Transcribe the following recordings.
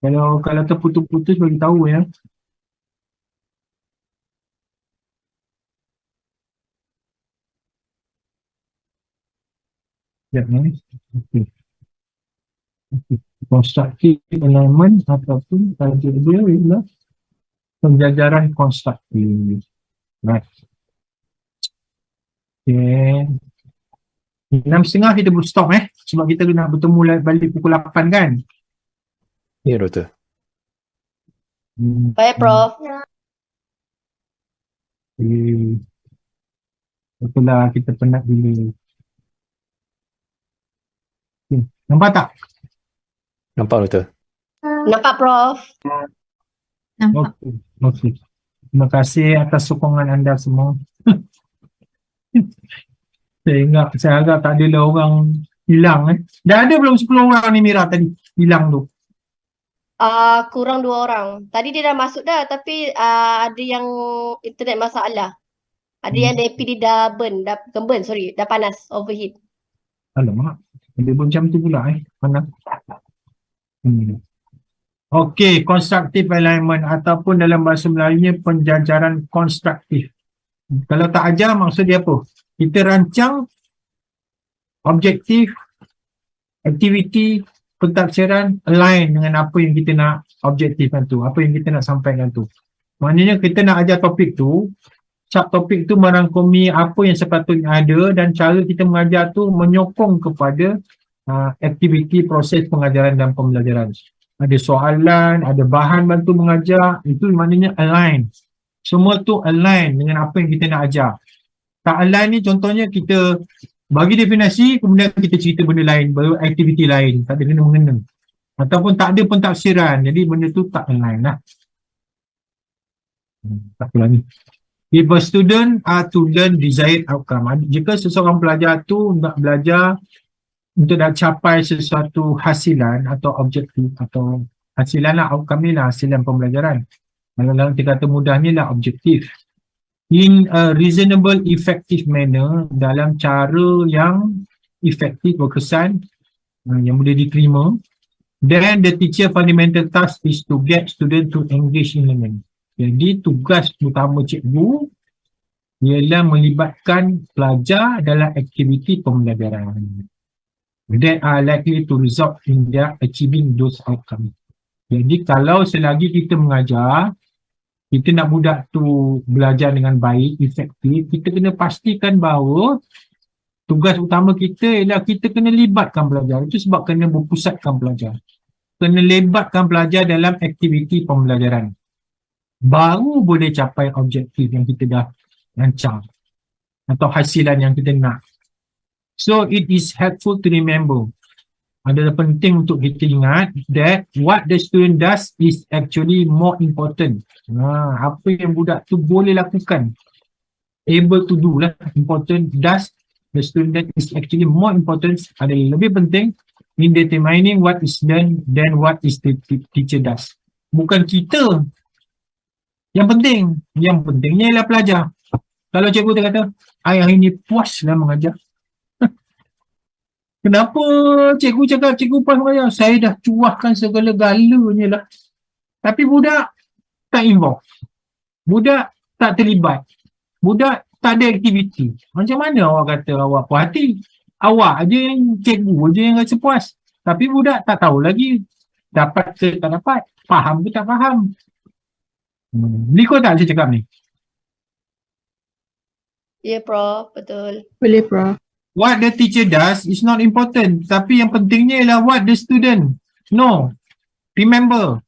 Kalau terputus-putus bagi tahu ya. Ya, ni. Okey. Okey. Constructive alignment ataupun tajuk dia ialah penjajaran konstruktif. Right. Okay. 6.30 kita boleh stop sebab kita nak bertemu balik pukul 8 kan. Ya, Doktor. Baik, Prof. Betul lah, kita penat dulu. Okay. Nampak tak? Nampak, Doktor. Nampak, Prof. Nampak. Okey. Okey. Terima kasih atas sokongan anda semua. Saya harap tak adalah orang hilang Dah ada belum 10 orang ni Mira tadi hilang tu? Kurang 2 orang. Tadi dia dah masuk dah, tapi ada yang internet masalah. Ada yang DP dia dah burn, dah panas, overheat. Alamak. Dia pun macam tu pula Mana? Okey, constructive alignment ataupun dalam bahasa Melayunya penjajaran konstruktif. Kalau tak ajar maksud dia apa? Kita rancang objektif, aktiviti, pentafsiran align dengan apa yang kita nak objektifkan tu, apa yang kita nak sampaikan tu. Maknanya kita nak ajar topik tu, subtopik tu merangkumi apa yang sepatutnya ada dan cara kita mengajar tu menyokong kepada aktiviti proses pengajaran dan pembelajaran. Ada soalan, ada bahan bantu mengajar, itu maknanya align. Semua tu align dengan apa yang kita nak ajar. Tak align ni contohnya kita bagi definisi, kemudian kita cerita benda lain, aktiviti lain, tak ada kena-mengena. Ataupun tak ada pentafsiran, jadi benda tu tak align lah. Tak apalah ni. If a student are to learn desired outcome, jika seseorang pelajar tu nak belajar untuk nak capai sesuatu hasilan atau objektif atau hasilan lah, outcome ni lah hasilan pembelajaran. Dalam kita kata mudahnya lah objektif. In a reasonable effective manner, dalam cara yang efektif, berkesan, yang boleh diterima, then the teacher fundamental task is to get student to engage in learning. Jadi tugas utama cikgu ialah melibatkan pelajar dalam aktiviti pembelajaran that are likely to result in their achieving those outcomes. Jadi kalau selagi kita mengajar, kita nak budak tu belajar dengan baik, efektif, kita kena pastikan bahawa tugas utama kita ialah kita kena libatkan pelajar. Itu sebab kena berpusatkan pelajar. Kena libatkan pelajar dalam aktiviti pembelajaran. Baru boleh capai objektif yang kita dah rancang atau hasilan yang kita nak. So it is helpful to remember. Adalah penting untuk kita ingat that what the student does is actually more important. Apa yang budak tu boleh lakukan, able to do lah, important, does the student is actually more important, adalah lebih penting in determining what is done than what is the teacher does. Bukan kita yang penting, yang pentingnya ialah pelajar. Kalau cikgu tu kata, "I hari ni puas lah mengajar." Kenapa cikgu cakap cikgu puas mengajar? Saya dah cuahkan segala-galanya lah. Tapi budak tak involve. Budak tak terlibat. Budak tak ada aktiviti. Macam mana awak kata awak puas hati? Awak aja yang cikgu aja yang rasa puas. Tapi budak tak tahu lagi dapat ke tak dapat. Faham ke tak faham. Liko tak saya cakap ni? Ya, Prof. Betul. Boleh, Prof. What the teacher does is not important. Tapi yang pentingnya ialah what the student know. Remember.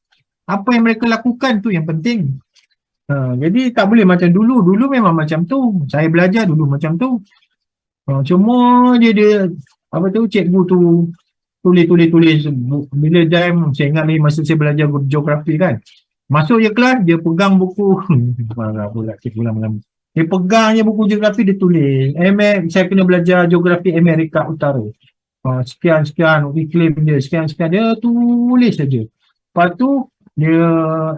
Apa yang mereka lakukan tu yang penting. Jadi tak boleh macam dulu. Dulu memang macam tu. Saya belajar dulu macam tu. Cuma dia apa tu, cikgu tu tulis. Bila time, saya ingat lagi masa saya belajar geografi kan. Masuk je kelas, dia pegang buku. Marah pula cikgu lama-lama. Dia pegang je buku geografi, dia tulis. Saya kena belajar geografi Amerika Utara. Sekian, iklim dia, sekian. Dia tulis saja. Lepas tu, dia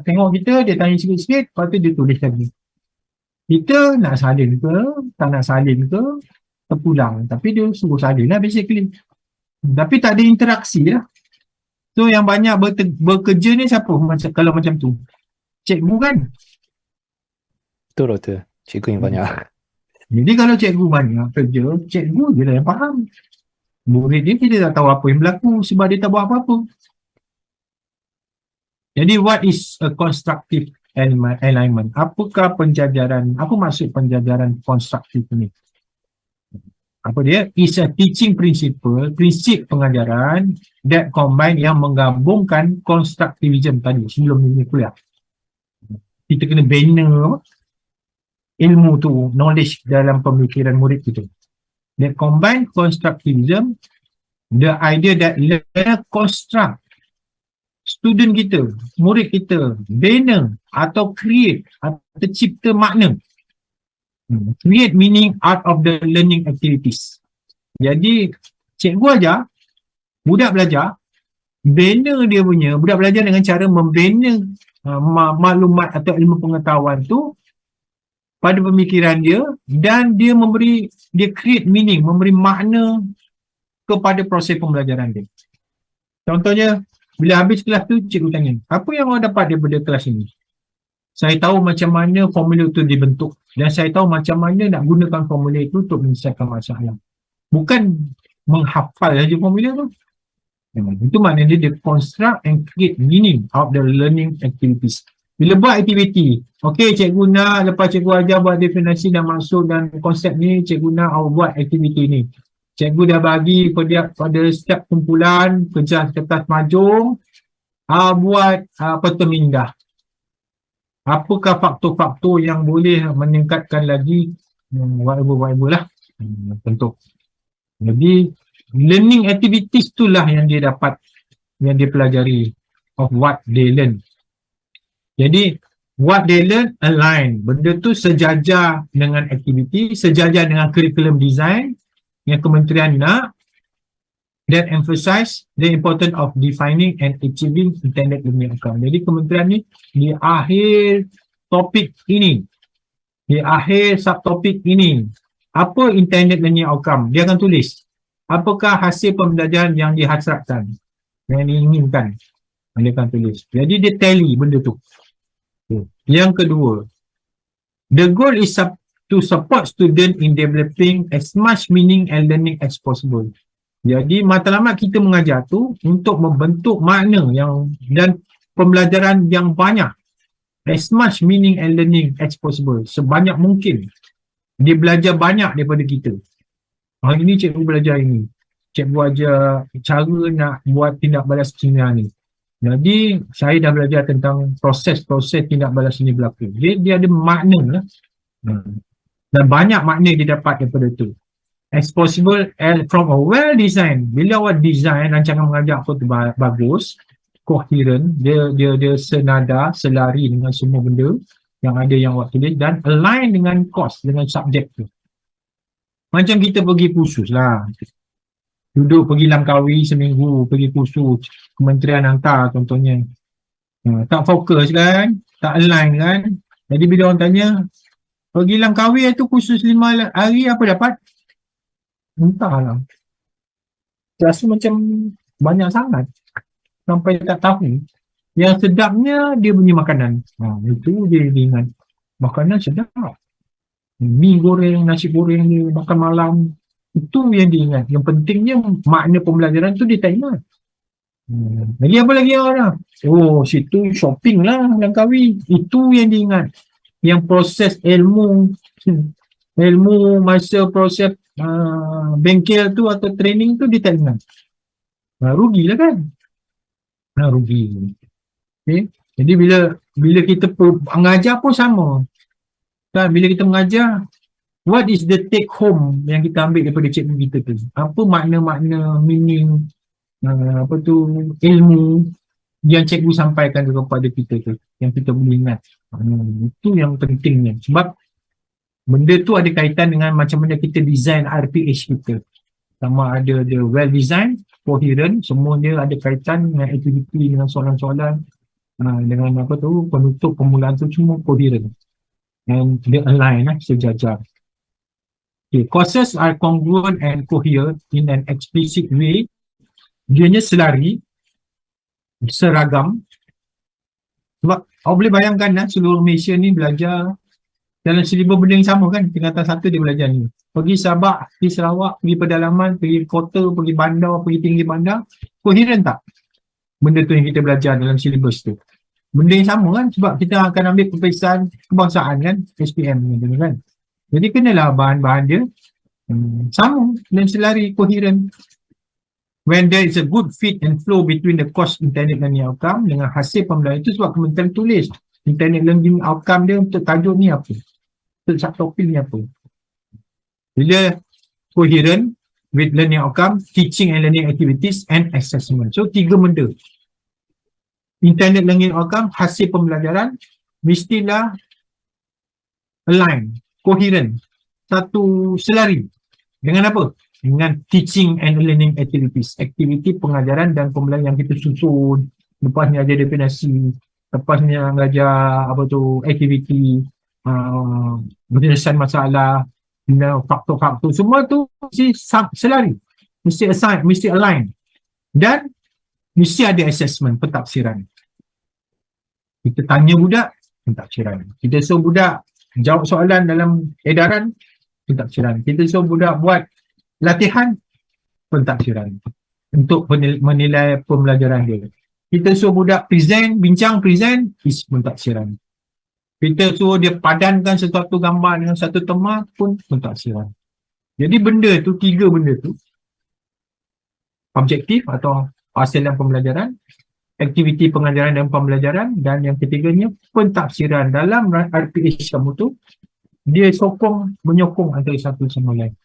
tengok kita, dia tanya sikit-sikit, lepas tu dia tulis lagi. Kita nak salin ke, tak nak salin ke, terpulang. Tapi dia suruh salin lah basically. Tapi tak ada interaksi lah. So yang banyak bekerja ni siapa macam kalau macam tu? Cikgu kan? Betul doktor. Cikgu yang banyak. Jadi kalau cikgu banyak kerja, cikgu je lah yang faham. Murid dia tak tahu apa yang berlaku sebab dia tak buat apa-apa. Jadi what is a constructive alignment? Apakah penjajaran, apa maksud penjajaran konstruktif ni? Apa dia? Is a teaching principle, prinsip pengajaran that combine yang menggabungkan constructivism tadi sebelum ini kuliah. Kita kena bina ilmu tu, knowledge dalam pemikiran murid kita. That combine constructivism, the idea that learner construct student kita, murid kita, bina atau create atau cipta makna. Create meaning out of the learning activities. Jadi, cikgu ajar, budak belajar, bina dia punya, budak belajar dengan cara membina maklumat atau ilmu pengetahuan tu pada pemikiran dia dan dia create meaning, memberi makna kepada proses pembelajaran dia. Contohnya, bila habis kelas tu, cikgu tanya, apa yang awak dapat daripada kelas ini? Saya tahu macam mana formula itu dibentuk dan saya tahu macam mana nak gunakan formula itu untuk menyelesaikan masalah. Bukan menghafal saja formula tu. Itu maknanya dia construct and create meaning of the learning activities. Bila buat aktiviti, okey cikgu nak, lepas cikgu ajar buat definisi dan maksud dan konsep ni, cikgu nak awak buat aktiviti ni. Cikgu dah bagi pada setiap kumpulan, kerja kertas majung, buat peta mindah. Apakah faktor-faktor yang boleh meningkatkan lagi whatever lah. Tentu. Jadi, learning activities itulah yang dia dapat, yang dia pelajari of what they learn. Jadi, what they learn align. Benda tu sejajar dengan aktiviti, sejajar dengan curriculum design yang kementerian nak, that emphasize the importance of defining and achieving intended learning outcome. Jadi kementerian ni di akhir topik ini, di akhir subtopik ini, apa intended learning outcome? Dia akan tulis apakah hasil pembelajaran yang dihasratkan, yang diinginkan. Dia akan tulis. Jadi dia tally benda tu. Yang kedua, the goal is to support student in developing as much meaning and learning as possible. Jadi matlamat kita mengajar tu untuk membentuk makna dan pembelajaran yang banyak, as much meaning and learning as possible, sebanyak mungkin. Dia belajar banyak daripada kita. Hari ni cikgu belajar ini, cikgu ajar cara nak buat tindak balas kimia ni. Jadi saya dah belajar tentang proses-proses tindak balas ini berlaku. Dia ada makna lah. Dan banyak makna dia dapat daripada tu. As possible from a well-designed. Bila awak design rancangan mengajar apa tu bagus, coherent, dia senada, selari dengan semua benda yang ada yang awak tulis dan align dengan course, dengan subjek tu. Macam kita pergi kursus lah. Duduk pergi Langkawi seminggu, pergi kursus, kementerian hantar contohnya. Tak fokus kan, tak align kan. Jadi bila orang tanya, pergi Langkawi itu kursus 5 hari apa dapat? Entahlah. Rasa macam banyak sangat. Sampai tak tahu. Yang sedapnya dia punya makanan. Itu dia ingat. Makanan sedap. Mi goreng, nasi goreng dia, makan malam. Itu yang dia ingat. Yang pentingnya makna pembelajaran tu dia tak ingat. Lagi apa lagi orang? Oh, situ shopping lah Langkawi. Itu yang dia ingat. Yang proses ilmu masa proses bengkel tu atau training tu dia tak ingat. Rugilah kan? Rugi. Okay? Jadi bila kita mengajar pun sama. Kan? Bila kita mengajar, what is the take home yang kita ambil daripada cikgu kita tu? Apa makna-makna, meaning, ilmu yang cikgu sampaikan kepada kita tu, yang kita boleh ingat. Itu yang pentingnya. Sebab benda tu ada kaitan dengan macam mana kita design RPH kita. Sama ada dia well design, coherent, semuanya ada kaitan dengan aktiviti, dengan soalan-soalan, dengan penutup permulaan tu semua coherent. And dia align, sejajar. Okay, courses are congruent and coherent in an explicit way. Dianya selari seragam. Sebab awak boleh bayangkan seluruh Malaysia ni belajar dalam 1,000 benda yang sama kan. Tingkatan 1 dia belajar ni. Pergi Sabah, pergi Sarawak, pergi pedalaman, pergi kota, pergi bandar, pergi tinggi bandar. Koheren tak benda tu yang kita belajar dalam silibus tu? Benda yang sama kan, sebab kita akan ambil peperiksaan kebangsaan kan, SPM ni kan. Jadi kenalah bahan-bahan dia sama dan selari, koheren. When there is a good fit and flow between the course intended learning outcome dengan hasil pembelajaran, itu sebab Kementerian tulis intended learning outcome dia untuk tajuk ni apa, untuk subtopik ni apa. Bila coherent with learning outcome, teaching and learning activities and assessment. So 3 benda. Intended learning outcome, hasil pembelajaran mestilah align, coherent, satu selari. Dengan apa? Dengan teaching and learning activities, aktiviti pengajaran dan pembelajaran yang kita susun. Lepasnya ajar definisi, lepasnya ajar apa tu, aktiviti penyelesaian masalah, faktor-faktor, semua tu mesti selari, mesti assign, mesti align, dan mesti ada assessment, pentafsiran. Kita tanya budak, pentafsiran. Kita suruh budak jawab soalan dalam edaran, pentafsiran. Kita suruh budak buat latihan, pentafsiran untuk menilai pembelajaran dia. Kita suruh budak present, bincang present, is pentafsiran. Kita suruh dia padankan sesuatu gambar dengan satu tema pun pentafsiran. Jadi benda tu, 3 benda tu, objektif atau hasilan pembelajaran, aktiviti pengajaran dan pembelajaran, dan yang ketiganya pentafsiran. Dalam RPH kamu tu, dia menyokong antara satu sama lain.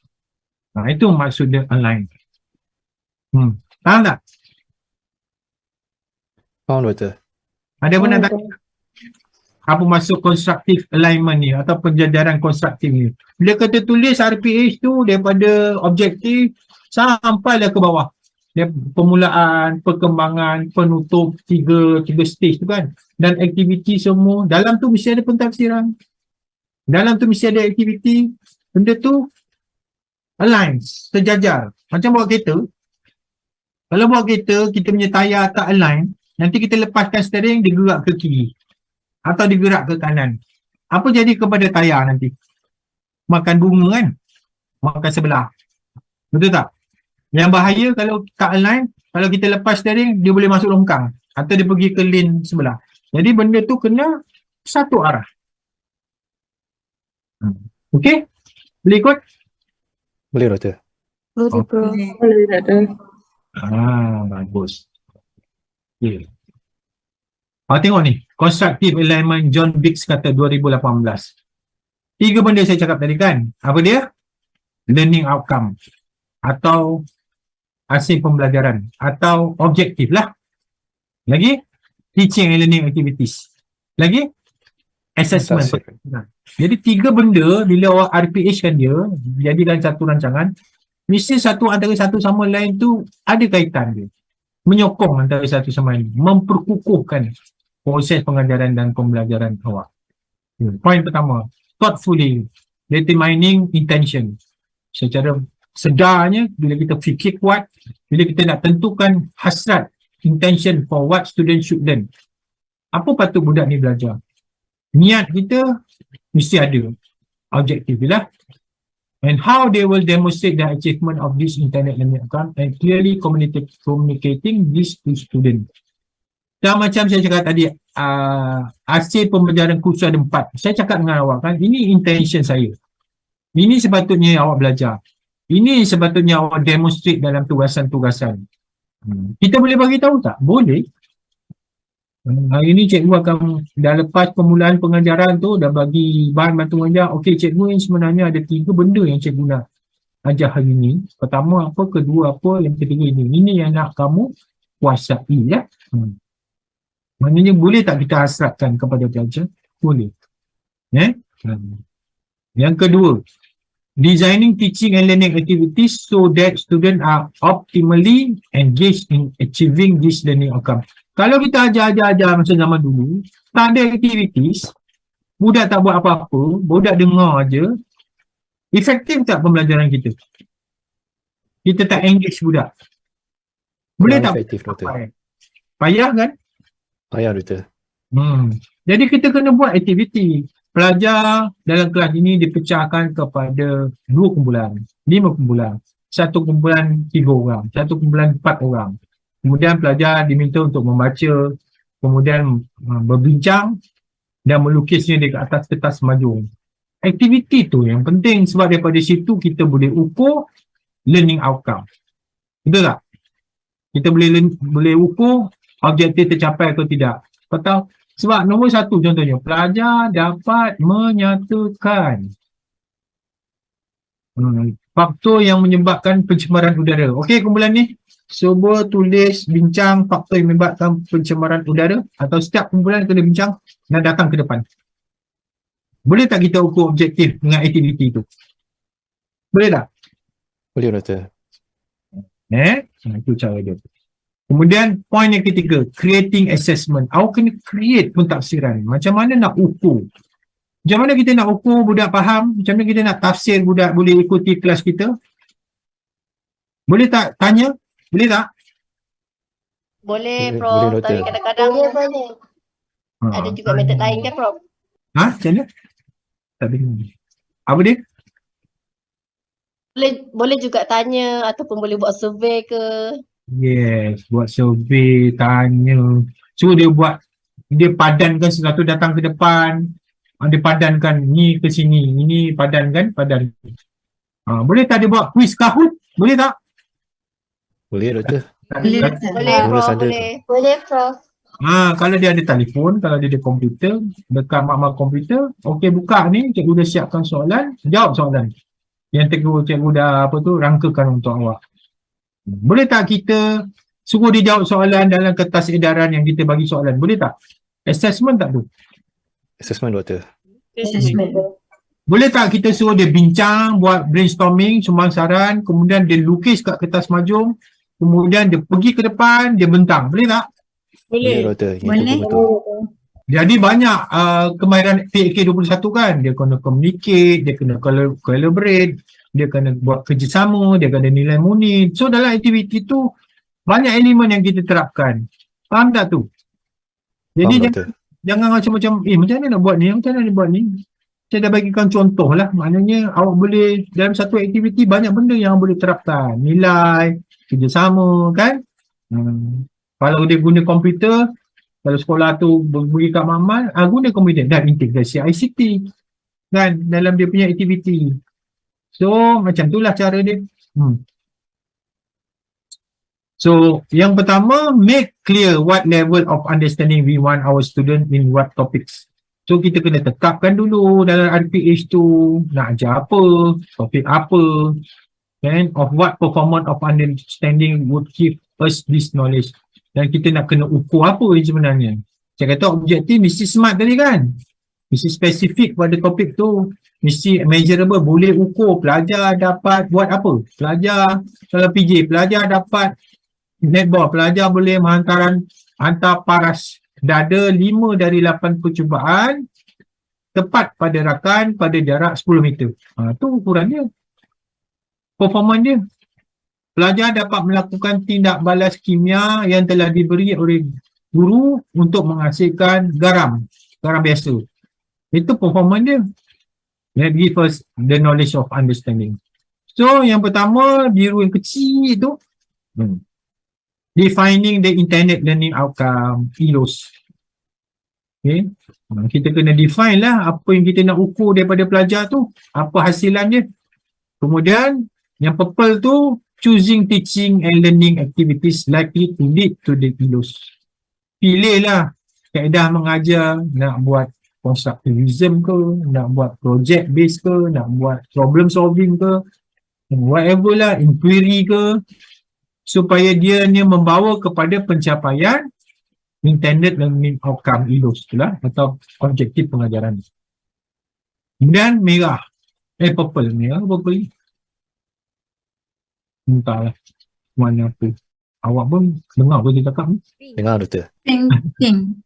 Itu maksud dia align. Faham tak? Faham, Doktor. Ada pernah tanya apa maksud constructive alignment ni atau penjajaran konstruktif ni? Bila kata tulis RPH tu daripada objektif sampailah ke bawah. Dia permulaan, perkembangan, penutup, tiga stage tu kan. Dan aktiviti semua, dalam tu mesti ada pentafsiran. Dalam tu mesti ada aktiviti. Benda tu align, sejajar. Macam bawa kereta. Kalau bawa kereta, kita punya tayar tak align, nanti kita lepaskan steering, dia gerak ke kiri. Atau dia gerak ke kanan. Apa jadi kepada tayar nanti? Makan bunga kan? Makan sebelah. Betul tak? Yang bahaya kalau tak align, kalau kita lepas steering, dia boleh masuk longkang. Atau dia pergi ke lane sebelah. Jadi benda tu kena satu arah. Okey? Boleh ikut? Boleh, Doktor. Boleh, bro. Boleh, Doktor. Bagus. Okay. Tengok ni. Constructive Alignment, John Biggs kata 2018. 3 benda saya cakap tadi kan. Apa dia? Learning outcome. Atau hasil pembelajaran. Atau objektif lah. Lagi? Teaching and learning activities. Lagi? Assessment. Jadi 3 benda bila awak RPH kan dia, jadikan satu rancangan, mesti satu antara satu sama lain tu ada kaitan dia. Menyokong antara satu sama lain. Memperkukuhkan proses pengajaran dan pembelajaran awak. Poin pertama, thoughtfully determining intention. Secara sedarnya, bila kita fikir kuat, bila kita nak tentukan hasrat, intention for what student should learn. Apa patut budak ni belajar? Niat kita mesti ada. Objektif lah. And how they will demonstrate the achievement of this intended learning outcome and clearly communicating this to student. Dan macam saya cakap tadi, hasil pembelajaran kursus ada 4. Saya cakap dengan awak kan, ini intention saya. Ini sepatutnya awak belajar. Ini sepatutnya awak demonstrate dalam tugasan-tugasan. Kita boleh bagi tahu tak? Boleh. Hari ni cikgu akan dah lepas permulaan pengajaran tu, dah bagi bahan bantu mengajar. Okey cikgu, yang sebenarnya ada 3 benda yang cikgu nak ajar hari ni. Pertama apa, kedua apa, yang ketiga ini. Ini yang nak kamu kuasai ya. Maknanya boleh tak kita hasratkan kepada pelajar? Boleh. Yang kedua, designing teaching and learning activities so that students are optimally engaged in achieving this learning outcome. Kalau kita ajar macam zaman dulu, tak ada activities, budak tak buat apa-apa, budak dengar aja, efektif tak pembelajaran kita? Kita tak engage budak. Boleh tak? Efektif, Doktor. Payah kan? Payah doktor. Jadi kita kena buat aktiviti. Pelajar dalam kelas ini dipecahkan kepada 2 kumpulan, 5 kumpulan. 1 kumpulan 3 orang, 1 kumpulan 4 orang. Kemudian pelajar diminta untuk membaca, kemudian berbincang dan melukisnya di atas kertas majung. Aktiviti tu yang penting sebab daripada situ kita boleh ukur learning outcome. Betul tak? Kita boleh ukur objektif tercapai atau tidak. Betul? Sebab nombor 1 contohnya, pelajar dapat menyatakan faktor yang menyebabkan pencemaran udara. Okey, kumpulan ni cuba tulis bincang faktor yang menyebabkan pencemaran udara, atau setiap kumpulan kena bincang dan datang ke depan. Boleh tak kita ukur objektif dengan aktiviti tu? Boleh tak? Boleh doktor. Itu cara dia. Kemudian poin yang ketiga, creating assessment. Awak kena create pentafsiran. Macam mana nak ukur? Macam mana kita nak ukur budak faham? Macam mana kita nak tafsir budak boleh ikuti kelas kita? Boleh tak tanya? Boleh tak? Boleh, Boleh, Prof. boleh, Tapi Doktor. kadang-kadang ada juga metod lain kan, Prof? Macam mana? Tak dengar. Apa dia? Boleh juga tanya ataupun boleh buat survey ke. Yes, buat survey, tanya. So dia padankan sesuatu datang ke depan. Dia padankan ni ke sini, ini padan. Boleh tak dia buat quiz Kahoot? Boleh tak? Boleh doktor. Boleh. Boleh, Boleh Prof. ada. Boleh. Boleh, Prof. Kalau dia ada telefon, kalau dia ada komputer, dekat mak komputer, okey buka ni, cikgu dah siapkan soalan, jawab soalan. Yang cikgu dah rangkakan untuk awak. Boleh tak kita suruh dia jawab soalan dalam kertas edaran yang kita bagi soalan? Boleh tak? Assessment tak tu? Assessment doktor. Assessment. Boleh tak kita suruh dia bincang, buat brainstorming, sumbang saran, kemudian dia lukis kat kertas majung, kemudian dia pergi ke depan, dia bentang. Boleh tak? Boleh doktor. Itu Boleh. betul. Jadi banyak kemahiran PAK21 kan. Dia kena communicate, dia kena collaborate, dia kena buat kerjasama, dia kena nilai murni. So dalam aktiviti tu banyak elemen yang kita terapkan. Faham tak tu? Jadi Faham doktor. jangan macam-macam, macam mana nak buat ni? Macam mana nak buat ni? Saya dah bagikan contoh lah. Maknanya awak boleh, dalam satu aktiviti banyak benda yang boleh terapkan. Nilai, kerjasama kan. Kalau dia guna komputer, kalau sekolah tu beri kat Mamal, guna komputer dan integrasi ICT kan dalam dia punya aktiviti. So macam itulah cara dia. So yang pertama, make clear what level of understanding we want our student in what topics. So kita kena tetapkan dulu dalam RPH tu nak ajar apa, topik apa, and of what performance of understanding would give us this knowledge. Dan kita nak kena ukur apa sebenarnya. Saya kata objektif mesti smart tadi kan. Mesti spesifik pada topik tu. Mesti measurable. Boleh ukur pelajar dapat buat apa. Pelajar kalau PJ, pelajar dapat netball. Pelajar boleh hantar paras dada 5 dari 8 percubaan tepat pada rakan pada jarak 10 meter. Tu ukuran dia. Performance dia. Pelajar dapat melakukan tindak balas kimia yang telah diberi oleh guru untuk menghasilkan garam biasa. Itu performance dia. That give us the knowledge of understanding. So yang pertama, biru yang kecil itu defining the intended learning outcome, ILOS. Okay. Kita kena define lah apa yang kita nak ukur daripada pelajar tu, apa hasilannya. Kemudian yang purple tu, choosing teaching and learning activities likely to lead to the ILOS. Pilihlah kaedah mengajar, nak buat constructivism ke, nak buat project based ke, nak buat problem solving ke, whatever lah, inquiry ke, supaya dia ni membawa kepada pencapaian intended learning outcome ILOS itulah, atau objektif pengajaran. Kemudian merah, purple, purple. Entahlah mana apa. Awak pun dengar apa dia cakap ni? Dengar doktor. Thinking.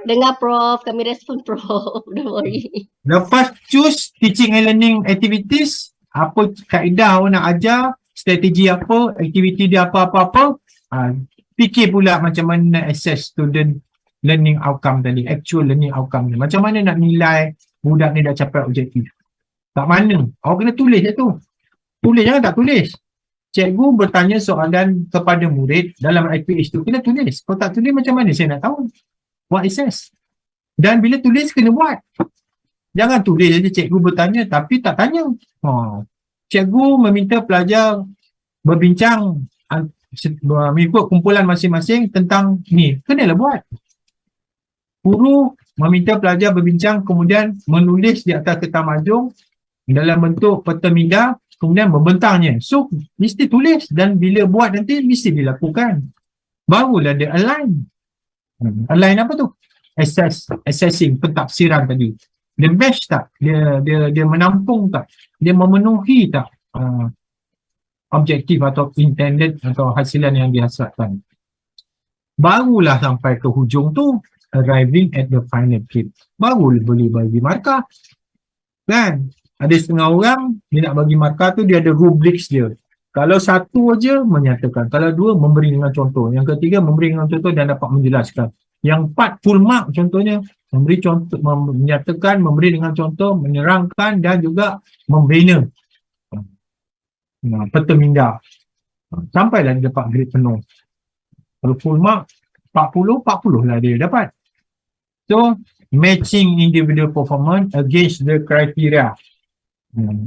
Dengar, Prof. Kami respon, Prof. Don't worry. Lepas choose teaching and learning activities, apa kaedah awak nak ajar, strategi apa, aktiviti dia apa-apa-apa, fikir pula macam mana nak assess student learning outcome tadi, actual learning outcome ni. Macam mana nak nilai budak ni dah capai objektif. Tak mana? Awak kena tulis je tu. Tulis jangan tak tulis. Cikgu bertanya soalan kepada murid dalam IPH tu, kena tulis. Kalau tak tulis macam mana saya nak tahu? Buat assess. Dan bila tulis kena buat. Jangan tulis je cikgu bertanya tapi tak tanya. Cikgu meminta pelajar berbincang mengikut kumpulan masing-masing tentang ni. Kenalah buat. Guru meminta pelajar berbincang kemudian menulis di atas kertas majung dalam bentuk peta minda kemudian membentangnya. So, mesti tulis dan bila buat nanti mesti dilakukan. Barulah dia align. Align apa tu? Assessing, pentafsiran tadi. Dia match tak? Dia menampung tak? Dia memenuhi tak objektif atau intended atau hasilan yang dihasratkan. Barulah sampai ke hujung tu, arriving at the final grade. Baru boleh bagi markah. Kan? Ada setengah orang, dia nak bagi markah tu, dia ada rubriks dia. Kalau satu aja menyatakan. Kalau dua, memberi dengan contoh. Yang ketiga, memberi dengan contoh dan dapat menjelaskan. Yang empat, full mark contohnya. Memberi contoh, menyatakan, memberi dengan contoh, menerangkan dan juga membina. Peta minda. Sampailah dia dapat grade penuh. Kalau full mark, 40 lah dia dapat. So, matching individual performance against the criteria.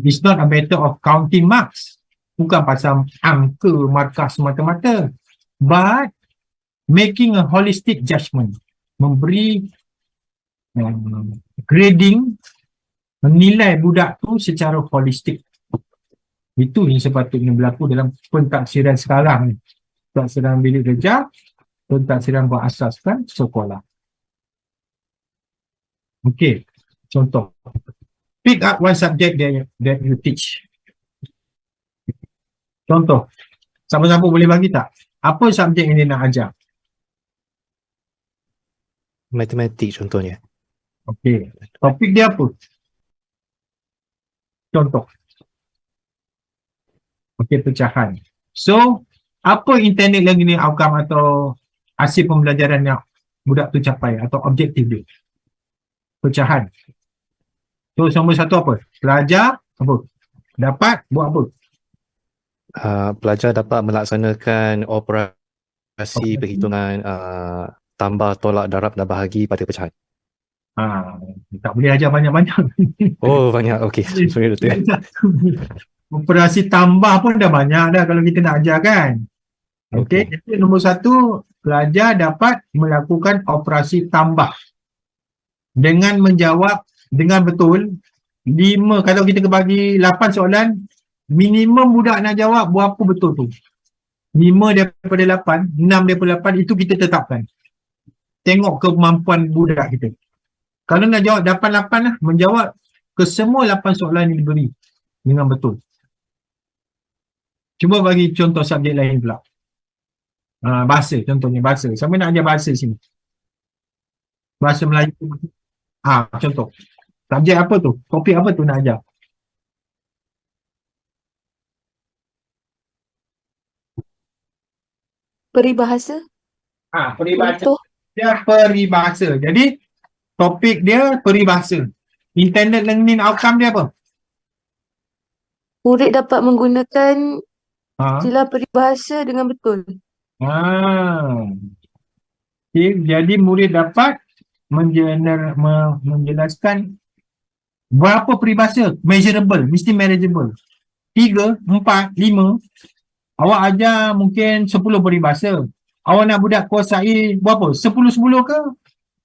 It's not a matter of counting marks. Bukan pasal angka markah semata-mata. But making a holistic judgment. Memberi grading, menilai budak tu secara holistik. Itu yang sepatutnya berlaku dalam pentafsiran sekarang ni. Pentafsiran bilik kerja, pentafsiran berasaskan sekolah. Okey, contoh. Pick up one subject that you teach. Contoh. Siapa-siapa boleh bagi tak? Apa subjek yang dia nak ajar? Matematik contohnya. Okey. Topik dia apa? Contoh. Okey, pecahan. So, apa intended learning outcome atau hasil pembelajaran yang budak tu capai atau objektif dia? Pecahan. So, nombor satu apa? Pelajar apa? Dapat buat apa? Pelajar dapat melaksanakan operasi perhitungan tambah, tolak, darab dan bahagi pada pecahan. Tak boleh ajar banyak-banyak. Oh, banyak. Okey, sorry betul. Operasi tambah pun dah banyak dah kalau kita nak ajar kan. Okey, jadi nombor satu, pelajar dapat melakukan operasi tambah dengan menjawab dengan betul 5, kalau kita bagi 8 soalan, minimum budak nak jawab berapa betul tu. 5 daripada 8, 6 daripada 8 itu kita tetapkan. Tengok kemampuan budak kita. Kalau nak jawab 8-8 lah, menjawab ke semua 8 soalan yang diberi dengan betul. Cuba bagi contoh subjek lain pula. Bahasa, contohnya bahasa. Siapa nak ajar bahasa sini? Bahasa Melayu. Contoh. Subjek apa tu? Topik apa tu nak ajar? Peribahasa. Peribahasa. Contoh. Dia peribahasa. Jadi, topik dia peribahasa. Intended learning outcome dia apa? Murid dapat menggunakan istilah Ha? peribahasa dengan betul. Okay. Jadi murid dapat menjelaskan berapa peribahasa, measurable, mesti manageable. 3, 4, 5. Awak ajar mungkin 10 peribahasa. Awak nak budak kuasai berapa? 10-10 ke?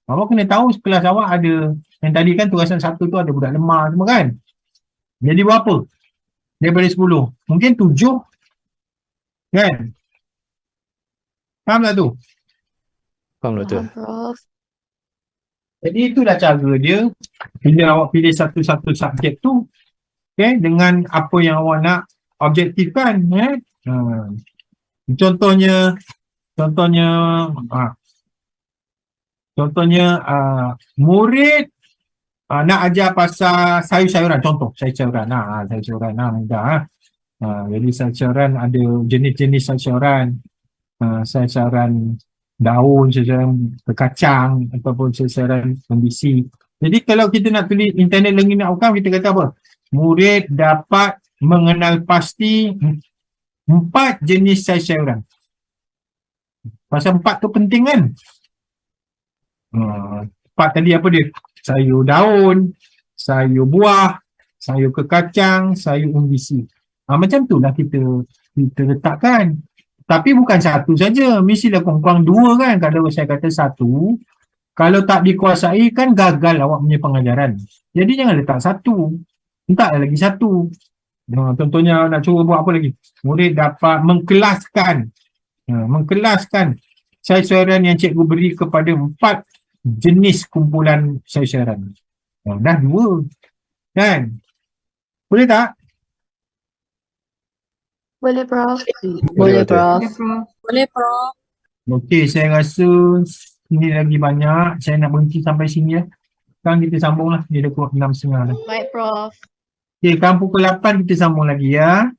Awak kena tahu kelas awak ada, yang tadi kan tugasan 1 tu ada budak lemah semua kan? Jadi berapa? Daripada 10. Mungkin 7. Kan? Faham tak tu? Faham betul. Prof. Jadi itulah cara dia bila awak pilih satu-satu subjek tu, okay, dengan apa yang awak nak objektifkan. Contohnya murid nak ajar pasal sayur-sayuran. Contoh sayur-sayuran. Sayur-sayuran mudah. Jadi sayur-sayuran ada jenis-jenis sayur-sayuran. sasaran daun, sasaran kacang ataupun sasaran kondisi. Jadi kalau kita nak tulis intended learning outcome, kita kata apa? Murid dapat mengenal pasti 4 jenis sasaran. Pasal 4 tu penting kan? 4 tadi apa dia? Sayur daun, sayur buah, sayur kekacang, sayur umbisi. Macam tu lah kita letakkan. Tapi bukan satu saja, mestilah kurang-kurang 2 kan. Kalau saya kata 1, kalau tak dikuasai kan gagal awak punya pengajaran. Jadi jangan letak 1. Letaklah lagi 1. Contohnya nak cuba buat apa lagi? Murid dapat mengkelaskan sasaran yang cikgu beri kepada 4 jenis kumpulan sasaran. Dah 2. Kan? Boleh tak? Boleh, Prof. Boleh, Prof. Boleh, Prof. Okey, saya rasa ini lagi banyak. Saya nak berhenti sampai sini ya. Sekarang kita sambung lah. Dia dah kurang 6.30 dah. Baik, Prof. Okey, sekarang pukul 8 kita sambung lagi ya.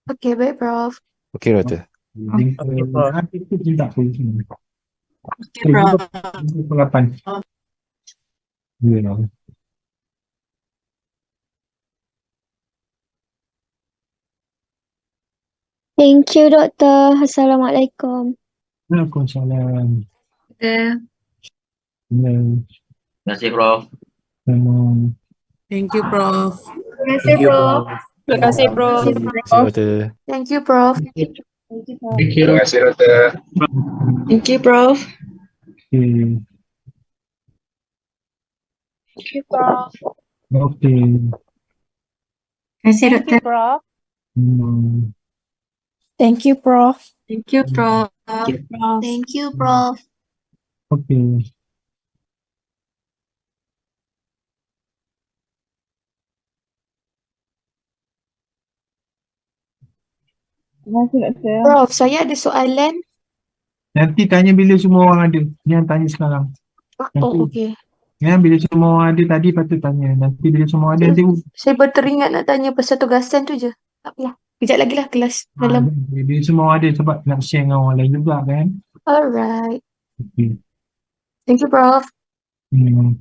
Okey, baik, Prof. Okey, Doktor. Kita tidak boleh sini. Okey, Prof. Pukul 8. Ya. Thank you, Doktor. Assalamualaikum. Waalaikumsalam. Ya. Terima kasih, Prof. Sama. Thank you, Prof. Terima kasih, Prof. Terima kasih, Prof. Terima kasih, Doktor. Thank you, Prof. Terima kasih, Doktor. Thank you, Prof. Okey. Thank you, Prof. Okey. Terima kasih, Doktor. Prof. Thank you, Prof. Thank you, Prof. Thank you, Prof. Okey. Prof, saya ada soalan. Nanti tanya bila semua orang ada. Jangan tanya sekarang. Oh, okey. Ya, bila semua orang ada tadi patut tanya. Nanti bila semua ada nanti Saya baru teringat nak tanya pasal tugasan tu je. Tak apalah. Kejap lagi lah kelas malam. bila semua orang ada sebab nak share dengan orang lain juga kan. Alright. Okey. Thank you, Prof. Hmm.